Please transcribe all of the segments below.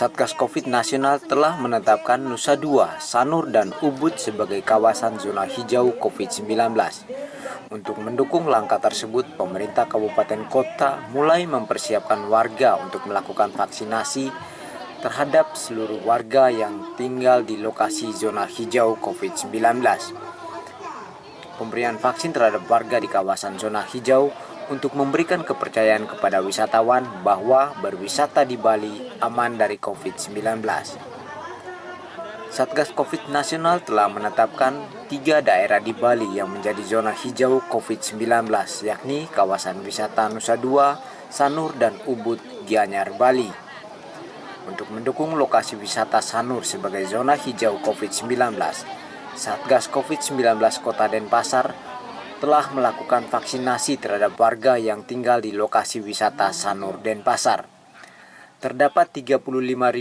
Satgas Covid Nasional telah menetapkan Nusa Dua, Sanur, dan Ubud sebagai kawasan zona hijau Covid-19. Untuk mendukung langkah tersebut, pemerintah kabupaten kota mulai mempersiapkan warga untuk melakukan vaksinasi terhadap seluruh warga yang tinggal di lokasi zona hijau Covid-19. Pemberian vaksin terhadap warga di kawasan zona hijau untuk memberikan kepercayaan kepada wisatawan bahwa berwisata di Bali aman dari COVID-19. Satgas Covid Nasional telah menetapkan 3 daerah di Bali yang menjadi zona hijau COVID-19, yakni kawasan wisata Nusa Dua, Sanur, dan Ubud, Gianyar, Bali. Untuk mendukung lokasi wisata Sanur sebagai zona hijau COVID-19, Satgas COVID-19 Kota Denpasar telah melakukan vaksinasi terhadap warga yang tinggal di lokasi wisata Sanur Denpasar. Terdapat 35.000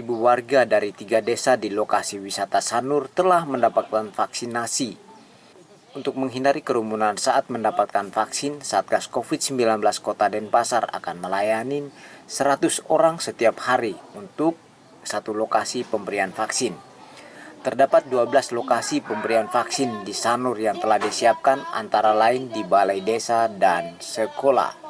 warga dari 3 desa di lokasi wisata Sanur telah mendapatkan vaksinasi. Untuk menghindari kerumunan saat mendapatkan vaksin, Satgas COVID-19 Kota Denpasar akan melayani 100 orang setiap hari untuk satu lokasi pemberian vaksin. Terdapat 12 lokasi pemberian vaksin di Sanur yang telah disiapkan, antara lain di balai desa dan sekolah.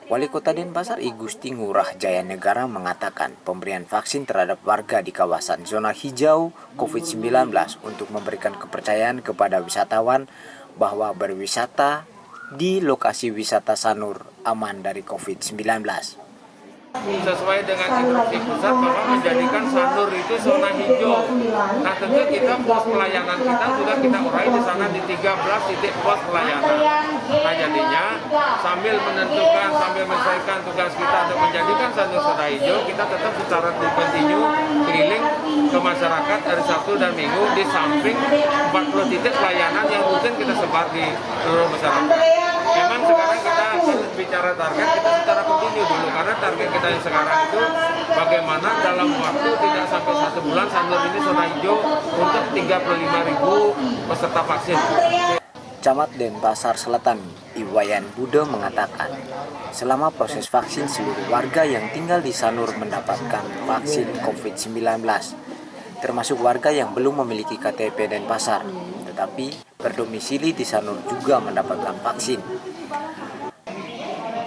Wali Kota Denpasar I Gusti Ngurah Jayanegara mengatakan pemberian vaksin terhadap warga di kawasan zona hijau COVID-19 untuk memberikan kepercayaan kepada wisatawan bahwa berwisata di lokasi wisata Sanur aman dari COVID-19. Sesuai dengan instruksi pusat bahwa menjadikan Sanur itu zona hijau. Nah tentu kita pos pelayanan kita sudah kita urai di sana di 13 titik pos pelayanan. Nah jadinya sambil menentukan, sambil menyelesaikan tugas kita untuk menjadikan Sanur zona hijau, kita tetap secara kontinu keliling ke masyarakat hari Sabtu dan Minggu di samping 40 titik pelayanan yang rutin kita sebar di seluruh masyarakat. Memang sekarang kita bicara target, kita secara kontinu dulu, karena target kita yang sekarang itu bagaimana dalam waktu tidak sampai 1 bulan Sanur ini zona hijau untuk 35.000 peserta vaksin. Camat Denpasar Selatan Iwayan Budo mengatakan, selama proses vaksin seluruh warga yang tinggal di Sanur mendapatkan vaksin COVID-19, termasuk warga yang belum memiliki KTP Denpasar, tetapi berdomisili di Sanur juga mendapatkan vaksin.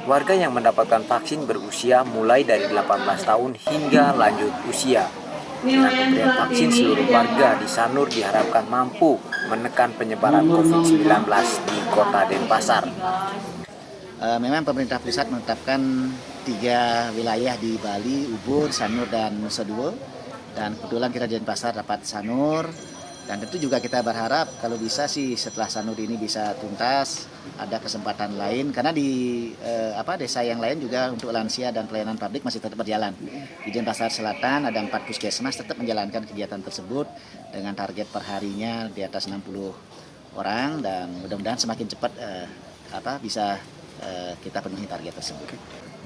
Warga yang mendapatkan vaksin berusia mulai dari 18 tahun hingga lanjut usia. Dengan pemberian vaksin, seluruh warga di Sanur diharapkan mampu menekan penyebaran COVID-19 di Kota Denpasar. Memang pemerintah pusat menetapkan 3 wilayah di Bali, Ubud, Sanur, dan Nusa Dua. Dan kebetulan kita di Denpasar dapat Sanur. Dan tentu juga kita berharap kalau bisa sih setelah Sanur ini bisa tuntas, ada kesempatan lain. Karena di desa yang lain juga untuk lansia dan pelayanan publik masih tetap berjalan. Di Denpasar Selatan ada 4 puskesmas tetap menjalankan kegiatan tersebut dengan target perharinya di atas 60 orang. Dan mudah-mudahan semakin cepat bisa kita penuhi target tersebut.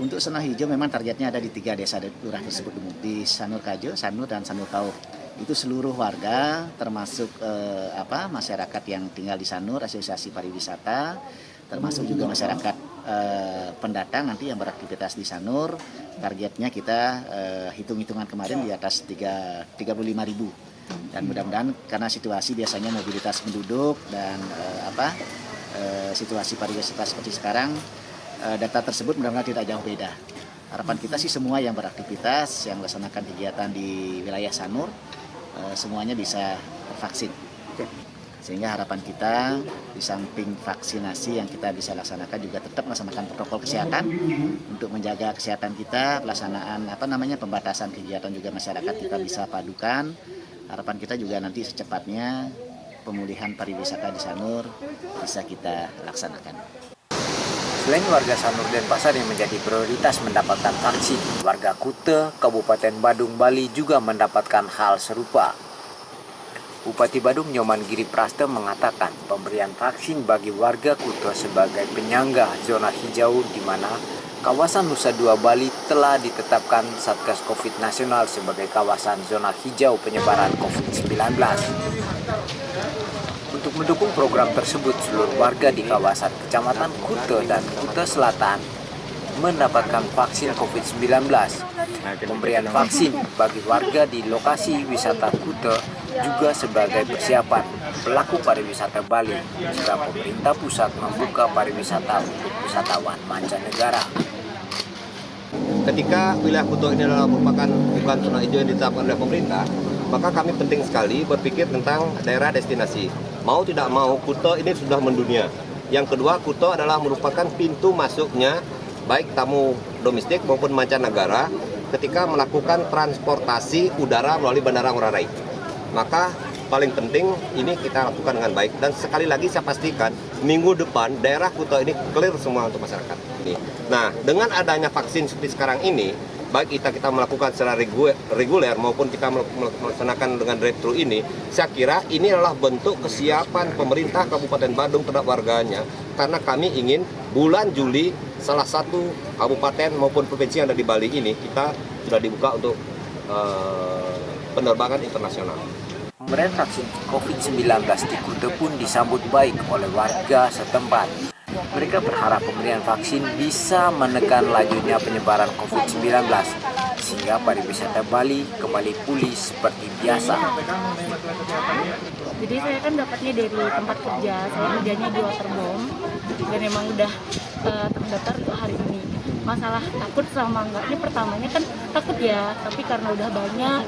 Untuk zona hijau memang targetnya ada di 3 desa lurah tersebut, di Sanur Kajo, Sanur, dan Sanur Kau. Itu seluruh warga termasuk masyarakat yang tinggal di Sanur, asosiasi pariwisata, termasuk juga masyarakat pendatang nanti yang beraktivitas di Sanur. Targetnya kita hitung-hitungan kemarin di atas 35.000. Dan mudah-mudahan karena situasi biasanya mobilitas penduduk dan situasi pariwisata seperti sekarang, data tersebut mudah-mudahan tidak jauh beda. Harapan kita sih semua yang beraktivitas, yang melaksanakan kegiatan di wilayah Sanur, semuanya bisa tervaksin. Sehingga harapan kita di samping vaksinasi yang kita bisa laksanakan juga tetap melaksanakan protokol kesehatan untuk menjaga kesehatan kita, pelaksanaan pembatasan kegiatan juga masyarakat kita bisa padukan. Harapan kita juga nanti secepatnya pemulihan pariwisata di Sanur bisa kita laksanakan. Selain warga Sanur Denpasar yang menjadi prioritas mendapatkan vaksin, warga Kute, Kabupaten Badung, Bali juga mendapatkan hal serupa. Bupati Badung Nyoman Giri Praste mengatakan pemberian vaksin bagi warga Kute sebagai penyangga zona hijau di mana kawasan Nusa Dua Bali telah ditetapkan Satgas Covid Nasional sebagai kawasan zona hijau penyebaran COVID-19. Untuk mendukung program tersebut, seluruh warga di kawasan Kecamatan Kute dan Kute Selatan mendapatkan vaksin COVID-19. Pemberian vaksin bagi warga di lokasi wisata Kuta juga sebagai persiapan pelaku pariwisata Bali jika pemerintah pusat membuka pariwisata untuk wisatawan mancanegara. Ketika wilayah Kuta ini adalah merupakan bukan zona hijau yang ditetapkan oleh pemerintah, maka kami penting sekali berpikir tentang daerah destinasi. Mau tidak mau, Kuta ini sudah mendunia. Yang kedua, Kuta adalah merupakan pintu masuknya baik tamu domestik maupun mancanegara ketika melakukan transportasi udara melalui Bandara Ngurah Rai. Maka paling penting ini kita lakukan dengan baik, dan sekali lagi saya pastikan minggu depan daerah Kuta ini clear semua untuk masyarakat. Nah, dengan adanya vaksin seperti sekarang ini, baik kita melakukan secara reguler maupun kita melaksanakan dengan drive-thru ini, saya kira ini adalah bentuk kesiapan pemerintah Kabupaten Badung terhadap warganya, karena kami ingin bulan Juli salah satu kabupaten maupun provinsi yang ada di Bali ini kita sudah dibuka untuk penerbangan internasional. Pemberian vaksin COVID-19 di Kuta pun disambut baik oleh warga setempat. Mereka berharap pemberian vaksin bisa menekan lajunya penyebaran COVID-19 sehingga pariwisata Bali kembali pulih seperti biasa. Jadi saya kan dapatnya dari tempat kerja, saya kerjanya di Waterboom dan emang udah terdaftar untuk hari ini. Masalah takut sama enggak, ini pertamanya kan takut ya, tapi karena udah banyak,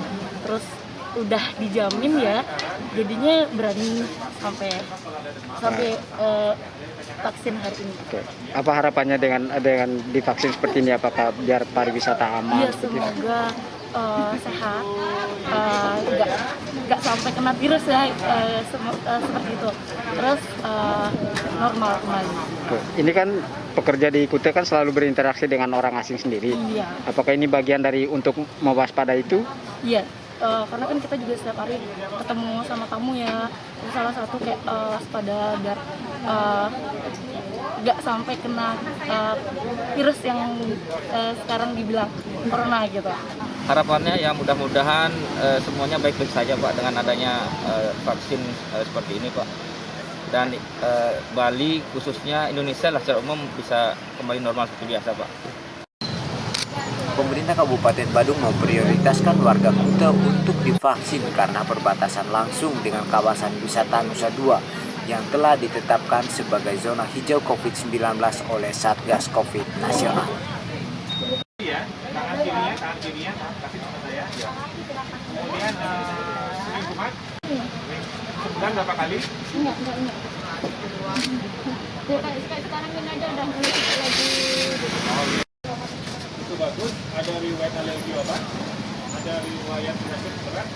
terus udah dijamin ya, jadinya berani sampai vaksin hari ini. Apa harapannya dengan divaksin seperti ini? Apakah biar pariwisata aman? Iya, semoga sehat, nggak sampai kena virus ya, seperti itu. Terus normal kembali. Ini kan pekerja di Kuta kan selalu berinteraksi dengan orang asing sendiri. Iya. Apakah ini bagian dari untuk mewaspadai itu? Iya. Karena kan kita juga setiap hari ketemu sama tamu ya, terus salah satu kayak waspada biar nggak sampai kena virus yang sekarang dibilang corona gitu. Harapannya ya mudah-mudahan semuanya baik-baik saja Pak dengan adanya vaksin seperti ini Pak, dan Bali khususnya Indonesia lah secara umum bisa kembali normal seperti biasa Pak. Pemerintah Kabupaten Badung memprioritaskan warga Kuta untuk divaksin karena perbatasan langsung dengan kawasan wisata Nusa Dua yang telah ditetapkan sebagai zona hijau COVID-19 oleh Satgas COVID Nasional. Tangan kirinya, kasih sama saya. Kemudian sering kumat. Sebulan berapa kali? Enggak. Sekarang ini aja udah mulai lagi. Itu bagus. Ada riwayat alergi obat, ada riwayat penyakit berat.